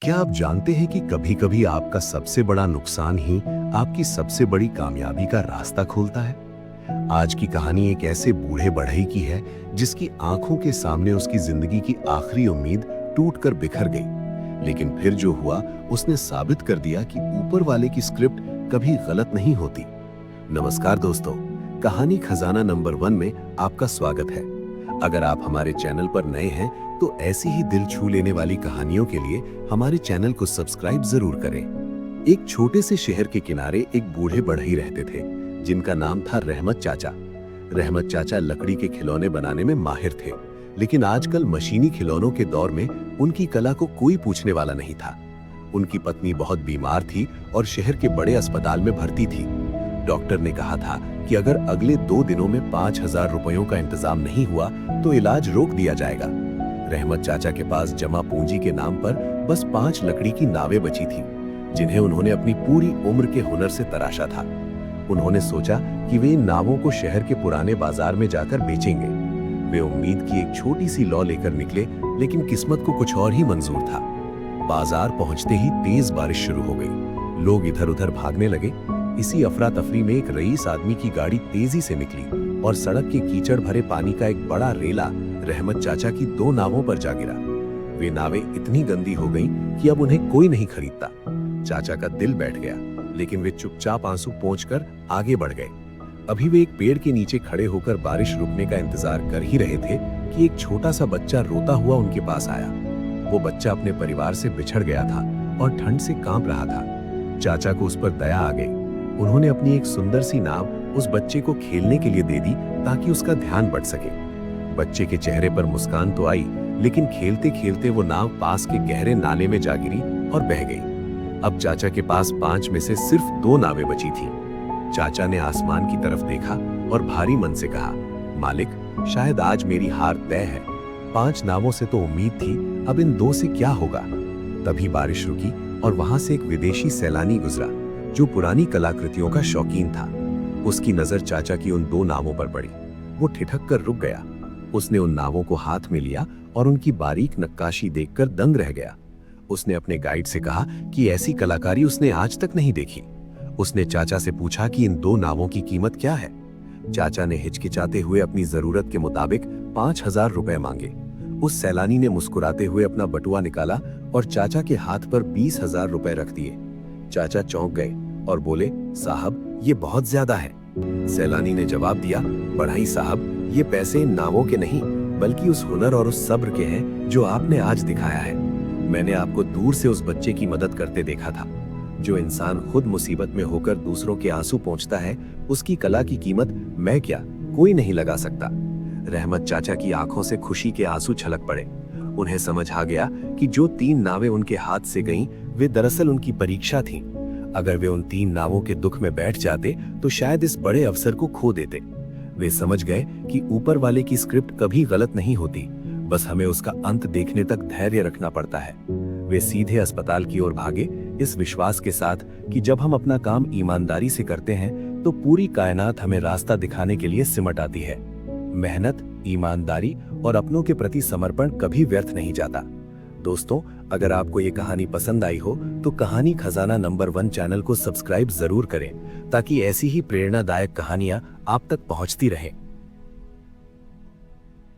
क्या आप जानते हैं कि कभी-कभी आपका सबसे बड़ा नुकसान ही आपकी सबसे बड़ी कामयाबी का रास्ता खोलता है? आज की कहानी एक ऐसे बूढ़े बढ़ई की है जिसकी आंखों के सामने उसकी जिंदगी की आखिरी उम्मीद टूटकर बिखर गई। लेकिन फिर जो हुआ उसने साबित कर दिया कि ऊपर वाले की स्क्रिप्ट कभी गलत नहीं होती। नमस्कार दोस्तों, कहानी खजाना नंबर 1 में आपका स्वागत है। अगर आप हमारे चैनल पर नए हैं तो ऐसी ही दिल छू लेने वाली कहानियों के लिए हमारे चैनल को सब्सक्राइब जरूर करें। एक छोटे से शहर के किनारे एक बूढ़े बढ़ई रहते थे जिनका नाम था रहमत चाचा। रहमत चाचा लकड़ी के खिलौने बनाने में माहिर थे, लेकिन आजकल मशीनी खिलौनों के दौर में उनकी कला को कोई पूछने वाला नहीं था। उनकी पत्नी बहुत बीमार थी और शहर के बड़े अस्पताल में भर्ती थी। डॉक्टर ने कहा था कि अगर अगले 2 दिनों में 5,000 रुपयों का इंतजाम नहीं हुआ तो इलाज रोक दिया जाएगा। रहमत चाचा के पास जमा पूंजी के नाम पर बस 5 लकड़ी की नावें बची थी, जिन्हें उन्होंने अपनी पूरी उम्र के हुनर से तराशा था। उन्होंने सोचा कि वे इन नावों को शहर के पुराने बाजार में जाकर बेचेंगे। वे उम्मीद की एक छोटी सी लौ लेकर निकले, लेकिन किस्मत को कुछ और ही मंजूर था। बाजार पहुंचते ही तेज बारिश शुरू हो गई। लोग इधर उधर भागने लगे। इसी अफरा तफरी में एक रईस आदमी की गाड़ी तेजी से निकली और सड़क के कीचड़ भरे पानी का एक बड़ा रेला रहमत चाचा की 2 नावों पर जा गिरा। वे नावें इतनी गंदी हो गईं कि अब उन्हें कोई नहीं खरीदता। चाचा का दिल बैठ गया, लेकिन वे चुपचाप आंसू पोंछकर आगे बढ़ गए। अभी वे एक पेड़ के नीचे खड़े होकर बारिश रुकने का इंतजार कर ही रहे थे कि एक छोटा सा बच्चा रोता हुआ उनके पास आया। वो बच्चा अपने परिवार से बिछड़ गया था और ठंड से कांप रहा था। चाचा को उस पर दया आ गई। उन्होंने अपनी एक सुंदर सी नाव उस बच्चे को खेलने के लिए दे दी ताकि उसका ध्यान बढ़ सके। बच्चे के चेहरे पर मुस्कान तो आई, लेकिन खेलते खेलते वो नाव पास के गहरे नाले में जा गिरी और बह गई। अब चाचा के पास 5 में से सिर्फ 2 नावें बची थीं। चाचा ने आसमान की तरफ देखा और भारी मन से कहा, मालिक, शायद आज मेरी हार तय है। 5 नावों से तो उम्मीद थी, अब इन 2 से क्या होगा। तभी बारिश रुकी और वहां से एक विदेशी सैलानी गुजरा जो पुरानी कलाकृतियों का शौकीन था। उसकी नजर चाचा की उन 2 नावों पर पड़ी। वो ठिठक कर रुक गया। उसने उन नावों को हाथ में लिया और उनकी बारीक नक्काशी देखकर दंग रह गया। उसने अपने गाइड से कहा कि ऐसी कलाकारी उसने आज तक नहीं देखी। उसने चाचा से पूछा कि इन 2 नावों की कीमत क्या है। चाचा ने हिचकिचाते हुए अपनी जरूरत के मुताबिक 5,000 रुपए मांगे। उस सैलानी ने मुस्कुराते हुए अपना बटुआ निकाला और चाचा के हाथ पर 20,000 रुपए रख दिए। चाचा चौंक गए और बोले, साहब, ये बहुत ज्यादा है। सैलानी ने जवाब दिया, बढ़ई साहब, ये पैसे इन नावों के नहीं बल्कि उस हुनर और उस सब्र के हैं जो आपने आज दिखाया है। मैंने आपको दूर से उस बच्चे की मदद करते देखा था। जो इंसान खुद मुसीबत में होकर दूसरों के आंसू पोंछता है, उसकी कला की कीमत मैं क्या, कोई नहीं लगा सकता। रहमत चाचा की आंखों से खुशी के आंसू छलक पड़े। उन्हें समझ आ गया कि जो 3 नावें उनके हाथ से गईं, वे दरअसल उनकी परीक्षा थीं। अगर वे उन 3 नावों के दुख में बैठ जाते तो शायद इस बड़े अवसर को खो देते। वे समझ गए कि ऊपर वाले की स्क्रिप्ट कभी गलत नहीं होती, बस हमें उसका अंत देखने तक धैर्य रखना पड़ता है। वे सीधे अस्पताल की ओर भागे, इस विश्वास के साथ कि जब हम अपना काम ईमानदारी से करते हैं तो पूरी कायनात हमें रास्ता दिखाने के लिए सिमट आती है। मेहनत, ईमानदारी और अपनों के प्रति समर्पण कभी व्यर्थ नहीं जाता। दोस्तों, अगर आपको ये कहानी पसंद आई हो तो कहानी खजाना नंबर 1 चैनल को सब्सक्राइब जरूर करें ताकि ऐसी ही प्रेरणादायक कहानियां आप तक पहुंचती रहें।